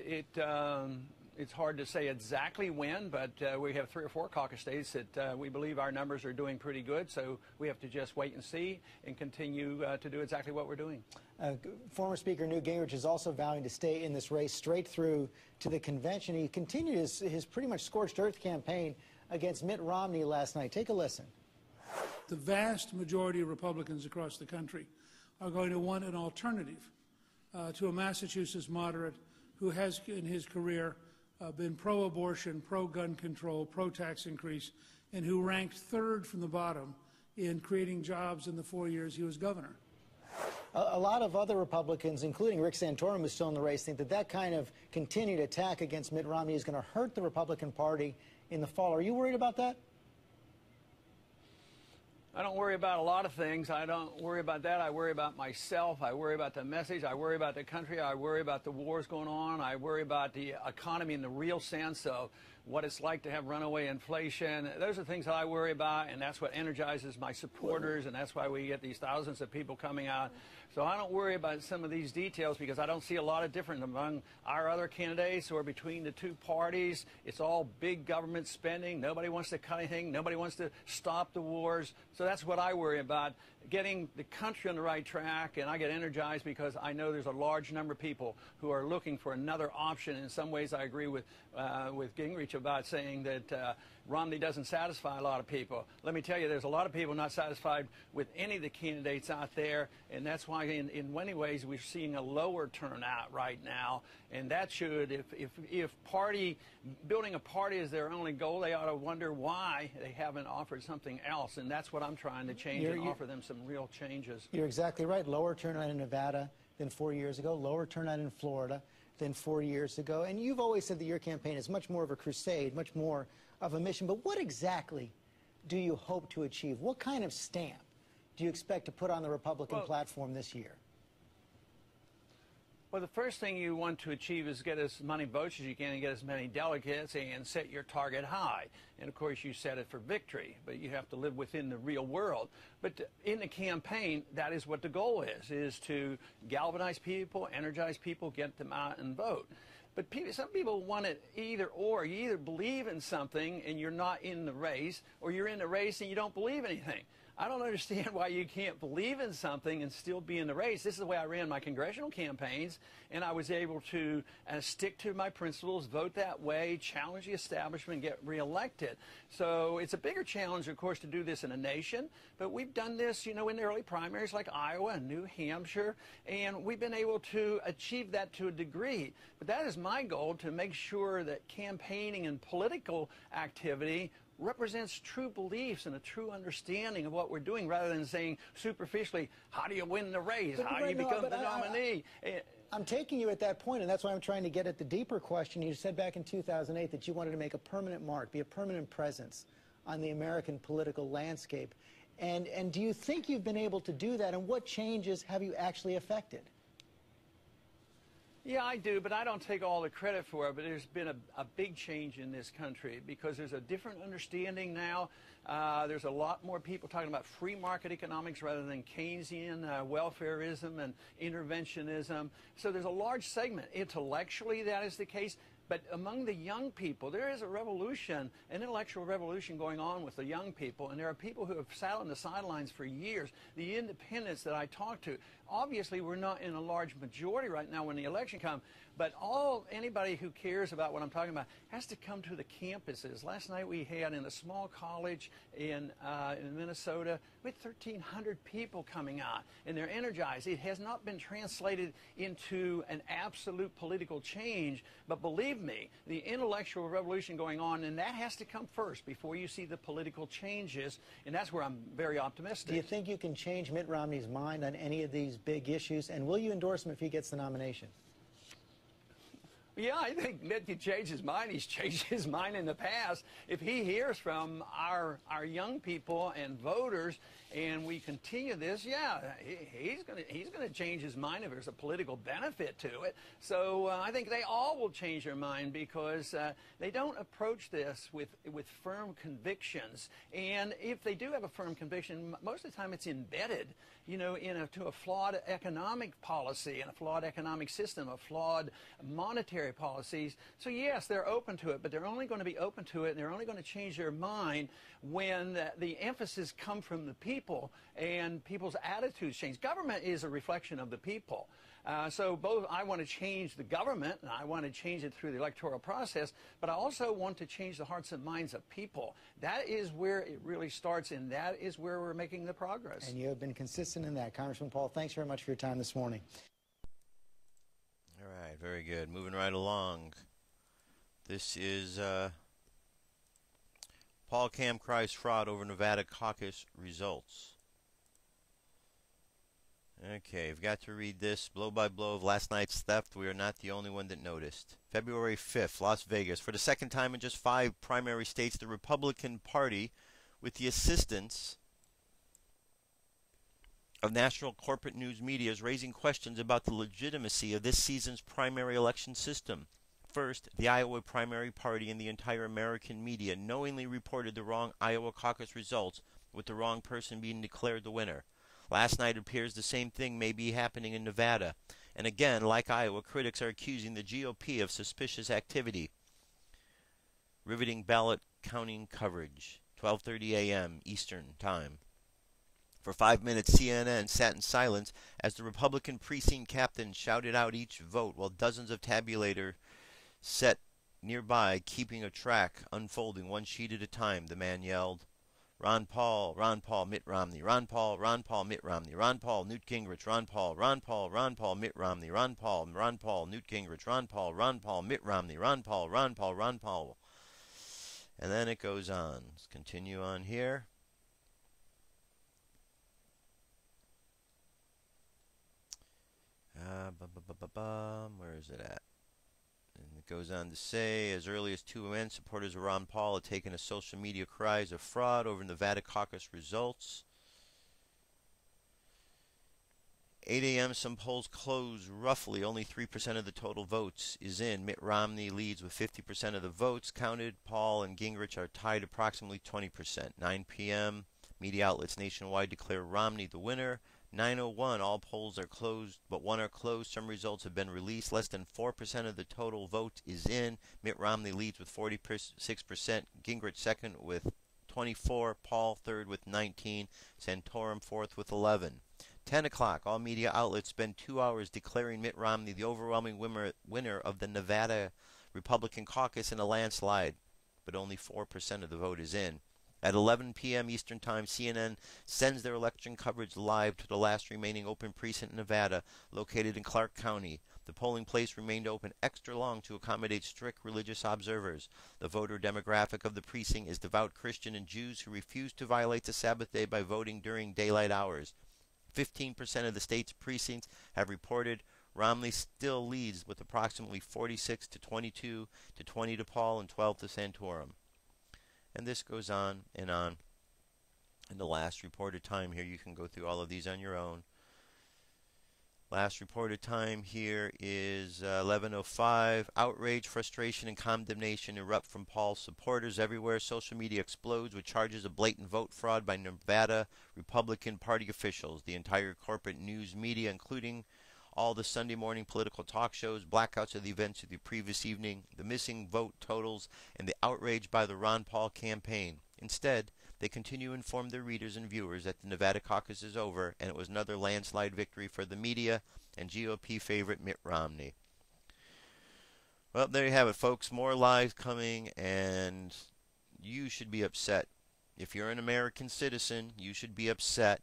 it's hard to say exactly when, but we have 3 or 4 caucus states that we believe our numbers are doing pretty good, so we have to just wait and see and continue to do exactly what we're doing. Former Speaker Newt Gingrich is also vowing to stay in this race straight through to the convention. He continued his pretty much scorched earth campaign against Mitt Romney last night. Take a listen. The vast majority of Republicans across the country are going to want an alternative to a Massachusetts moderate who has in his career been pro-abortion, pro-gun control, pro-tax increase, and who ranked third from the bottom in creating jobs in the 4 years he was governor. A lot of other Republicans, including Rick Santorum, who's still in the race, think that that kind of continued attack against Mitt Romney is going to hurt the Republican Party in the fall. Are you worried about that? I don't worry about a lot of things. I don't worry about that. I worry about myself. I worry about the message. I worry about the country. I worry about the wars going on. I worry about the economy in the real sense of what it's like to have runaway inflation. Those are things that I worry about, and that's what energizes my supporters, and that's why we get these thousands of people coming out. So I don't worry about some of these details because I don't see a lot of difference among our other candidates or between the two parties. It's all big government spending. Nobody wants to cut anything. Nobody wants to stop the wars. So that's what I worry about, getting the country on the right track, and I get energized because I know there's a large number of people who are looking for another option. In some ways, I agree with Gingrich about saying that Romney doesn't satisfy a lot of people. Let me tell you, there's a lot of people not satisfied with any of the candidates out there, and that's why in many ways we're seeing a lower turnout right now. And that should, if building a party is their only goal, they ought to wonder why they haven't offered something else. And that's what I'm trying to change and offer them some real changes. You're exactly right. Lower turnout in Nevada than 4 years ago, lower turnout in Florida than 4 years ago. And you've always said that your campaign is much more of a crusade, much more of a mission. But what exactly do you hope to achieve? What kind of stamp do you expect to put on the Republican platform this year? Well, the first thing you want to achieve is get as many votes as you can and get as many delegates and set your target high. And, of course, you set it for victory, but you have to live within the real world. But in the campaign, that is what the goal is to galvanize people, energize people, get them out and vote. But some people want it either or. You either believe in something and you're not in the race, or you're in the race and you don't believe anything. I don't understand why you can't believe in something and still be in the race. This is the way I ran my congressional campaigns, and I was able to stick to my principles, vote that way, challenge the establishment, and get reelected. So it's a bigger challenge, of course, to do this in a nation, but we've done this, you know, in the early primaries like Iowa and New Hampshire, and we've been able to achieve that to a degree. But that is my goal, to make sure that campaigning and political activity represents true beliefs and a true understanding of what we're doing, rather than saying superficially, how do you win the race? How do you become the nominee? I'm taking you at that point, and that's why I'm trying to get at the deeper question. You said back in 2008 that you wanted to make a permanent mark, be a permanent presence on the American political landscape. And do you think you've been able to do that, and what changes have you actually affected? Yeah, I do, but I don't take all the credit for it. But there's been a big change in this country, because there's a different understanding now. There's a lot more people talking about free market economics rather than Keynesian welfareism and interventionism. So there's a large segment. Intellectually, that is the case. But among the young people, there is a revolution, an intellectual revolution going on with the young people. And there are people who have sat on the sidelines for years. The independents that I talk to, obviously we're not in a large majority right now when the election comes, but anybody who cares about what I'm talking about has to come to the campuses. Last night we had, in a small college in Minnesota, we had 1,300 people coming out, and they're energized. It has not been translated into an absolute political change, but believe me, the intellectual revolution going on, and that has to come first before you see the political changes, and that's where I'm very optimistic. Do you think you can change Mitt Romney's mind on any of these big issues, and will you endorse him if he gets the nomination? Yeah, I think Mitt can change his mind. He's changed his mind in the past. If he hears from our young people and voters, and we continue this, yeah, he's gonna change his mind if there's a political benefit to it. So I think they all will change their mind, because they don't approach this with firm convictions. And if they do have a firm conviction, most of the time it's embedded, you know, to a flawed economic policy and a flawed economic system, a flawed monetary policies. So yes, they're open to it, but they're only going to be open to it, and they're only going to change their mind when the emphasis comes from the people and people's attitudes change. Government is a reflection of the people. So both, I want to change the government, and I want to change it through the electoral process, but I also want to change the hearts and minds of people. That is where it really starts, and that is where we're making the progress. And you have been consistent in that. Congressman Paul, thanks very much for your time this morning. All right, very good. Moving right along. This is Paul Cam cries fraud over Nevada caucus results. Okay, I've got to read this blow by blow of last night's theft. We are not the only one that noticed. February 5th, Las Vegas. For the second time in just 5 primary states, the Republican Party, with the assistance of national corporate news media, is raising questions about the legitimacy of this season's primary election system. First, the Iowa primary party and the entire American media knowingly reported the wrong Iowa caucus results, with the wrong person being declared the winner. Last night, it appears the same thing may be happening in Nevada. And again, like Iowa, critics are accusing the GOP of suspicious activity. Riveting ballot counting coverage, 12:30 a.m. Eastern Time. For 5 minutes, CNN sat in silence as the Republican precinct captain shouted out each vote, while dozens of tabulators sat nearby, keeping a track unfolding one sheet at a time. The man yelled, Ron Paul, Mitt Romney, Ron Paul, Mitt Romney, Ron Paul, Newt Gingrich, Ron Paul, Mitt Romney, Ron Paul, Newt Gingrich, Ron Paul, Mitt Romney, Ron Paul. And then it goes on. Let's continue on here. Where is it at? And it goes on to say, as early as 2 a.m., supporters of Ron Paul had taken to social media cries of fraud over Nevada caucus results. 8 a.m., some polls closed roughly. Only 3% of the total votes is in. Mitt Romney leads with 50% of the votes counted. Paul and Gingrich are tied approximately 20%. 9 p.m., media outlets nationwide declare Romney the winner. 9:01, all polls are closed, but 1 are closed. Some results have been released. Less than 4% of the total vote is in. Mitt Romney leads with 46%. Gingrich second with 24, Paul third with 19, Santorum fourth with 11. 10 o'clock, all media outlets spend 2 hours declaring Mitt Romney the overwhelming winner of the Nevada Republican caucus in a landslide, but only 4% of the vote is in. At 11 p.m. Eastern Time, CNN sends their election coverage live to the last remaining open precinct in Nevada, located in Clark County. The polling place remained open extra long to accommodate strict religious observers. The voter demographic of the precinct is devout Christian and Jews who refuse to violate the Sabbath day by voting during daylight hours. 15% of the state's precincts have reported Romney still leads with approximately 46 to 22 to 20 to Paul and 12 to Santorum. And this goes on and on. And the last reported time here, you can go through all of these on your own. Last reported time here is 11:05. Outrage, frustration, and condemnation erupt from Paul's supporters everywhere. Social media explodes with charges of blatant vote fraud by Nevada Republican Party officials. The entire corporate news media, including all the Sunday morning political talk shows, blackouts of the events of the previous evening, the missing vote totals, and the outrage by the Ron Paul campaign. Instead, they continue to inform their readers and viewers that the Nevada caucus is over and it was another landslide victory for the media and GOP favorite Mitt Romney. Well, there you have it, folks. More lies coming, and you should be upset. If you're an American citizen, you should be upset,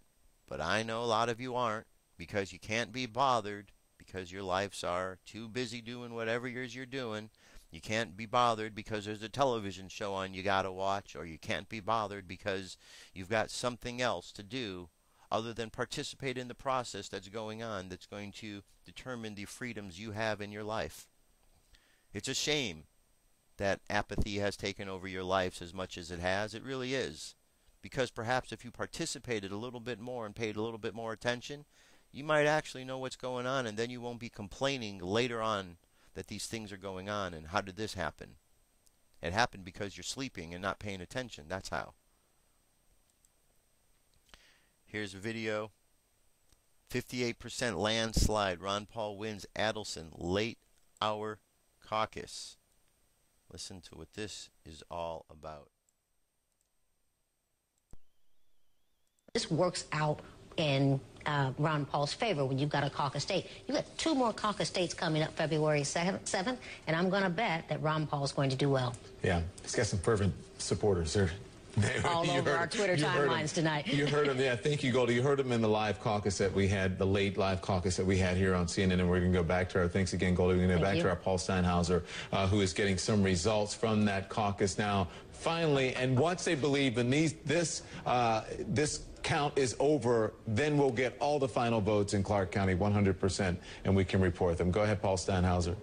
but I know a lot of you aren't, because you can't be bothered, because your lives are too busy doing whatever it is you're doing. You can't be bothered because there's a television show on you got to watch, or you can't be bothered because you've got something else to do other than participate in the process that's going on that's going to determine the freedoms you have in your life. It's a shame that apathy has taken over your lives as much as it has. It really is. Because perhaps if you participated a little bit more and paid a little bit more attention, you might actually know what's going on, and then you won't be complaining later on that these things are going on and how did this happen. It happened because you're sleeping and not paying attention. That's how. Here's a video. 58% landslide. Ron Paul wins Adelson late hour caucus. Listen to what this is all about. This works out in Ron Paul's favor when you've got a caucus state. You've got 2 more caucus states coming up February 7th, and I'm going to bet that Ron Paul's going to do well. Yeah, he's got some fervent supporters. All over our Twitter timelines tonight. You heard him, yeah, thank you, Goldie. You heard him in the live caucus that we had, the late live caucus that we had here on CNN, and we're going to go back to our, thanks again, Goldie, we're going to go back to our Paul Steinhauser, who is getting some results from that caucus now, finally, and once they believe in this count is over, then we'll get all the final votes in Clark County, 100%, and we can report them. Go ahead, Paul Steinhauser.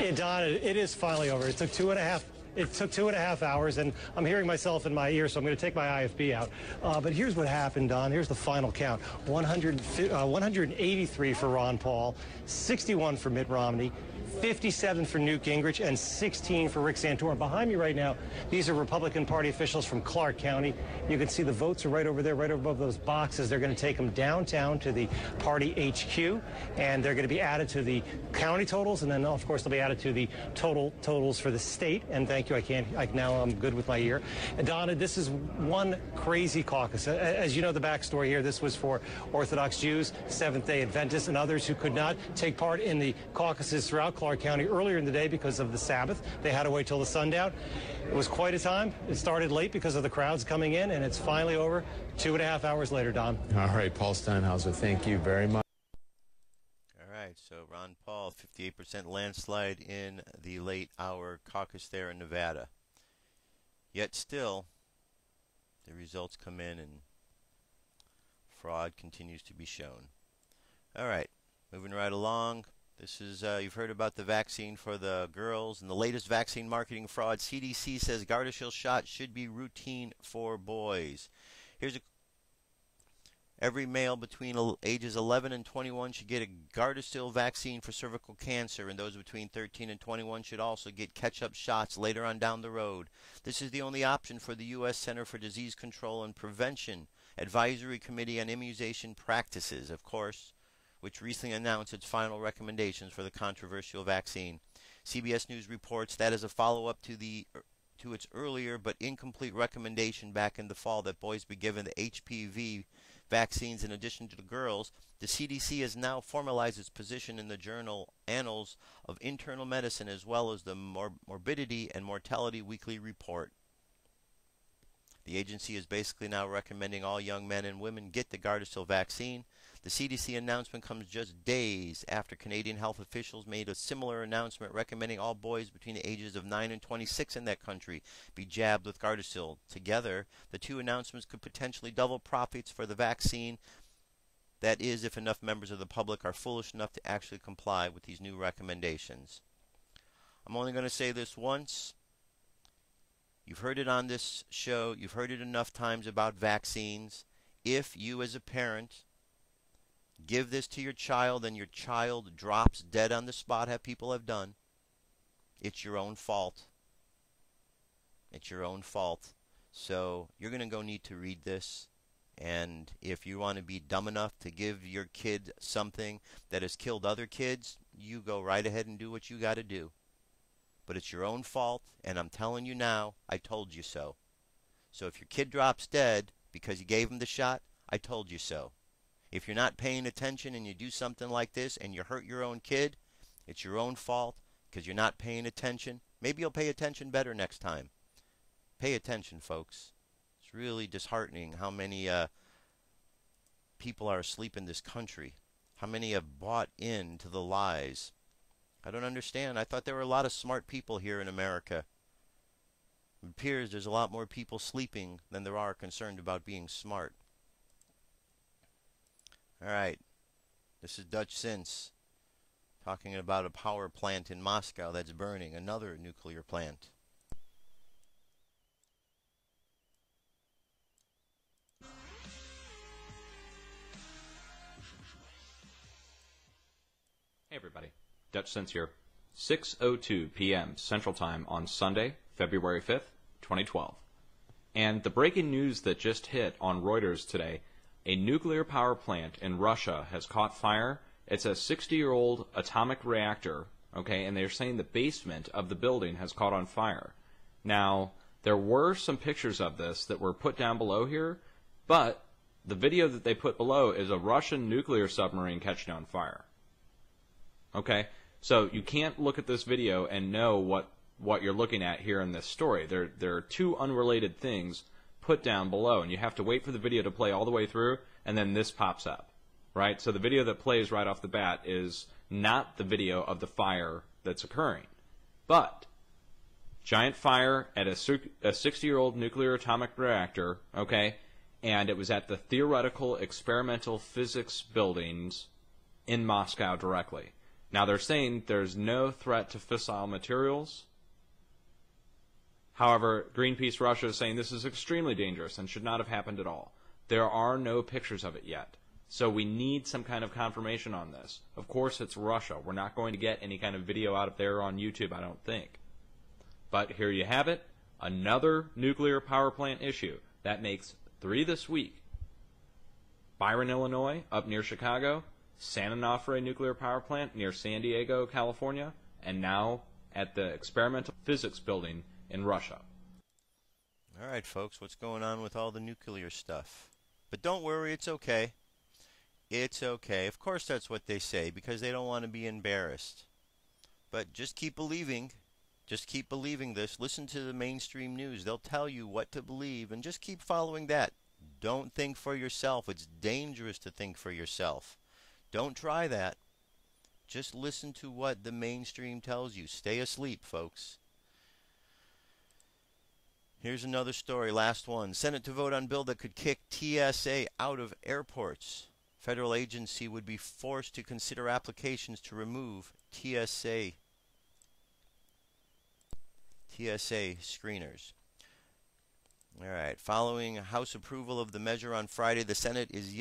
Yeah, Don, it is finally over. It took 2.5 hours, and I'm hearing myself in my ear, so I'm going to take my IFB out. But here's what happened, Don. Here's the final count. 183 for Ron Paul, 61 for Mitt Romney, 57 for Newt Gingrich, and 16 for Rick Santorum. Behind me right now, these are Republican Party officials from Clark County. You can see the votes are right over there, right above those boxes. They're going to take them downtown to the party HQ, and they're going to be added to the county totals, and then, of course, they'll be added to the totals for the state. And thank you, now I'm good with my ear. And Donna, this is one crazy caucus. As you know the backstory here, this was for Orthodox Jews, Seventh-day Adventists, and others who could not take part in the caucuses throughout Clark County earlier in the day because of the Sabbath. They had to wait till the sundown. It was quite a time. It started late because of the crowds coming in, and it's finally over 2.5 hours later, Don. All right, Paul Steinhauser, thank you very much. All right, so Ron Paul, 58% landslide in the late hour caucus there in Nevada. Yet still, the results come in and fraud continues to be shown. All right, moving right along. This is, you've heard about the vaccine for the girls and the latest vaccine marketing fraud. CDC says Gardasil shot should be routine for boys. Every male between ages 11 and 21 should get a Gardasil vaccine for cervical cancer, and those between 13 and 21 should also get catch-up shots later on down the road. This is the only option for the U.S. Center for Disease Control and Prevention Advisory Committee on Immunization Practices, of course, which recently announced its final recommendations for the controversial vaccine. CBS News reports that as a follow-up to to its earlier but incomplete recommendation back in the fall that boys be given the HPV vaccines in addition to the girls, the CDC has now formalized its position in the journal Annals of Internal Medicine as well as the Morbidity and Mortality Weekly Report. The agency is basically now recommending all young men and women get the Gardasil vaccine. The CDC announcement comes just days after Canadian health officials made a similar announcement recommending all boys between the ages of 9 and 26 in that country be jabbed with Gardasil. Together, the two announcements could potentially double profits for the vaccine. That is, if enough members of the public are foolish enough to actually comply with these new recommendations. I'm only going to say this once. You've heard it on this show. You've heard it enough times about vaccines. If you as a parent give this to your child and your child drops dead on the spot, have people have done, it's your own fault. It's your own fault. So you're going to go need to read this. And if you want to be dumb enough to give your kid something that has killed other kids, you go right ahead and do what you got to do. But it's your own fault, and I'm telling you now, I told you so. So if your kid drops dead because you gave him the shot, I told you so. If you're not paying attention and you do something like this and you hurt your own kid, it's your own fault because you're not paying attention. Maybe you'll pay attention better next time. Pay attention, folks. It's really disheartening how many people are asleep in this country. How many have bought into the lies. I don't understand. I thought there were a lot of smart people here in America. It appears there's a lot more people sleeping than there are concerned about being smart. All right. This is Dutch Sense talking about a power plant in Moscow that's burning, another nuclear plant. Hey everybody, Dutch Sense here. 6:02 p.m. Central Time on Sunday, February 5th, 2012. And the breaking news that just hit on Reuters today, a nuclear power plant in Russia has caught fire. It's a 60-year-old atomic reactor, okay, and they're saying the basement of the building has caught on fire. Now, there were some pictures of this that were put down below here, but the video that they put below is a Russian nuclear submarine catching on fire. Okay, so you can't look at this video and know what you're looking at here in this story. There are two unrelated things put down below, and you have to wait for the video to play all the way through, and then this pops up, right? So the video that plays right off the bat is not the video of the fire that's occurring, but giant fire at a 60-year-old nuclear atomic reactor, okay, and it was at the Theoretical Experimental Physics buildings in Moscow directly. Now, they're saying there's no threat to fissile materials. However, Greenpeace Russia is saying this is extremely dangerous and should not have happened at all. There are no pictures of it yet. So we need some kind of confirmation on this. Of course, it's Russia. We're not going to get any kind of video out of there on YouTube, I don't think. But here you have it. Another nuclear power plant issue. That makes 3 this week. Byron, Illinois, up near Chicago. San Onofre nuclear power plant near San Diego, California, and now at the Experimental Physics building in Russia. All right, folks, what's going on with all the nuclear stuff? But don't worry, it's okay. It's okay. Of course that's what they say, because they don't want to be embarrassed. But just keep believing. Just keep believing this. Listen to the mainstream news. They'll tell you what to believe, and just keep following that. Don't think for yourself. It's dangerous to think for yourself. Don't try that. Just listen to what the mainstream tells you. Stay asleep, folks. Here's another story, last one. Senate to vote on bill that could kick TSA out of airports. Federal agency would be forced to consider applications to remove TSA screeners. All right. Following House approval of the measure on Friday, the Senate is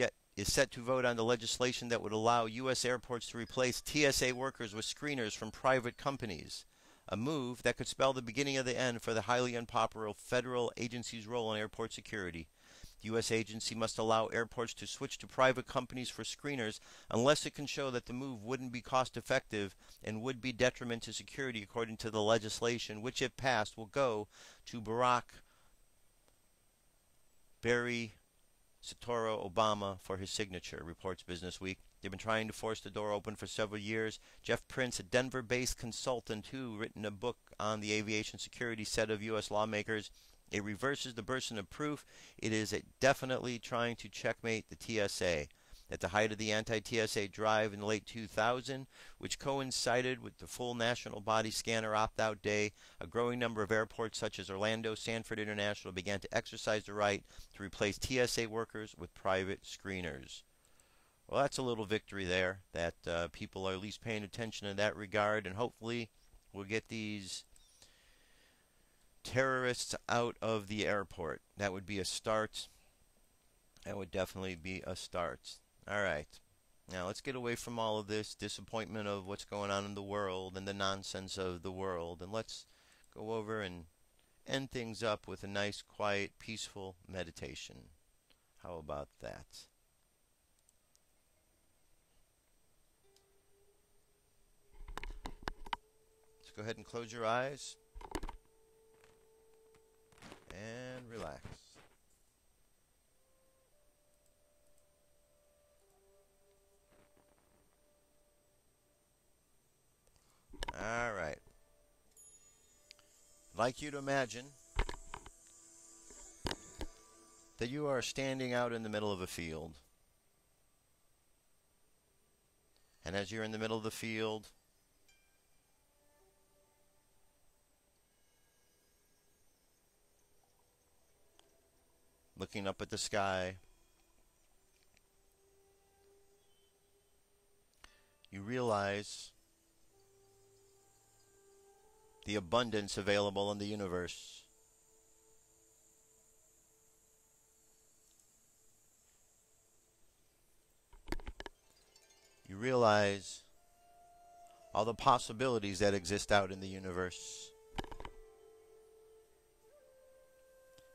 set to vote on the legislation that would allow U.S. airports to replace TSA workers with screeners from private companies, a move that could spell the beginning of the end for the highly unpopular federal agency's role in airport security. The U.S. agency must allow airports to switch to private companies for screeners unless it can show that the move wouldn't be cost effective and would be detriment to security according to the legislation, which if passed will go to Barry Soetoro Obama for his signature, reports Business Week. They've been trying to force the door open for several years. Jeff Prince, a Denver-based consultant who written a book on the aviation security, said of U.S. lawmakers, it reverses the burden of proof. It is definitely trying to checkmate the TSA. At the height of the anti-TSA drive in late 2000, which coincided with the full national body scanner opt-out day, a growing number of airports such as Orlando, Sanford International began to exercise the right to replace TSA workers with private screeners. Well, that's a little victory there, that people are at least paying attention in that regard, and hopefully we'll get these terrorists out of the airport. That would be a start. That would definitely be a start. All right. Now let's get away from all of this disappointment of what's going on in the world and the nonsense of the world, and let's go over and end things up with a nice, quiet, peaceful meditation. How about that? Let's go ahead and close your eyes and relax. All right. I'd like you to imagine that you are standing out in the middle of a field. And as you're in the middle of the field, looking up at the sky, you realize the abundance available in the universe. You realize all the possibilities that exist out in the universe.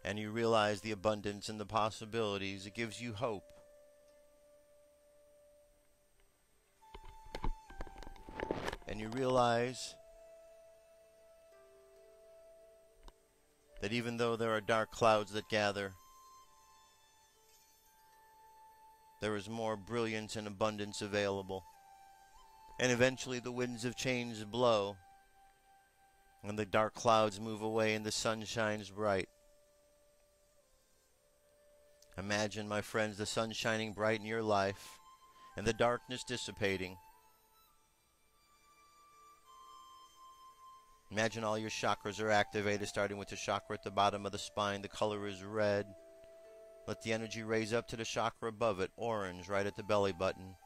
And you realize the abundance and the possibilities. It gives you hope. And you realize that even though there are dark clouds that gather, there is more brilliance and abundance available. And eventually the winds of change blow, and the dark clouds move away and the sun shines bright. Imagine, my friends, the sun shining bright in your life and the darkness dissipating. Imagine all your chakras are activated, starting with the chakra at the bottom of the spine. The color is red. Let the energy raise up to the chakra above it, orange, right at the belly button.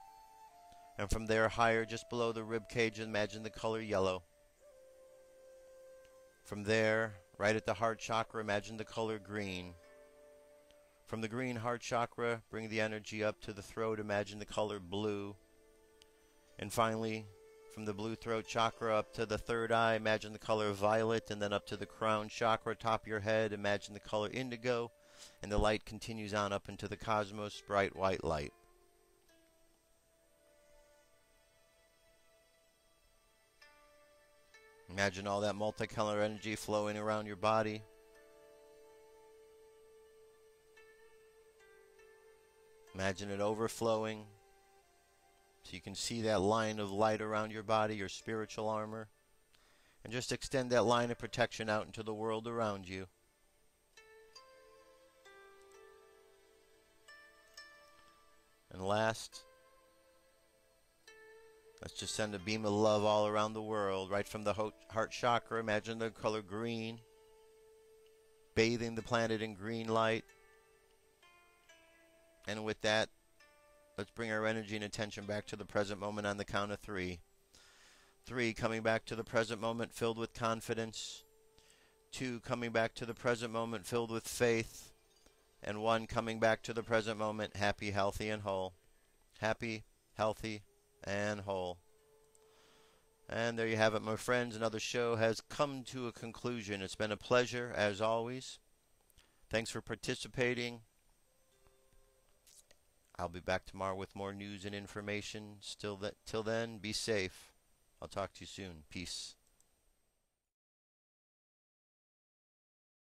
And from there higher, just below the rib cage, imagine the color yellow. From there, right at the heart chakra, imagine the color green. From the green heart chakra, bring the energy up to the throat, imagine the color blue. And finally, from the blue throat chakra up to the third eye, imagine the color violet, and then up to the crown chakra, top of your head, imagine the color indigo, and the light continues on up into the cosmos, bright white light. Imagine all that multicolor energy flowing around your body. Imagine it overflowing so you can see that line of light around your body, your spiritual armor. And just extend that line of protection out into the world around you. And last, let's just send a beam of love all around the world, right from the heart chakra. Imagine the color green, bathing the planet in green light. And with that, let's bring our energy and attention back to the present moment on the count of 3. 3, coming back to the present moment filled with confidence. 2, coming back to the present moment filled with faith. And 1, coming back to the present moment happy, healthy, and whole. Happy, healthy, and whole. And there you have it, my friends. Another show has come to a conclusion. It's been a pleasure, as always. Thanks for participating. I'll be back tomorrow with more news and information. Till then, be safe. I'll talk to you soon. Peace.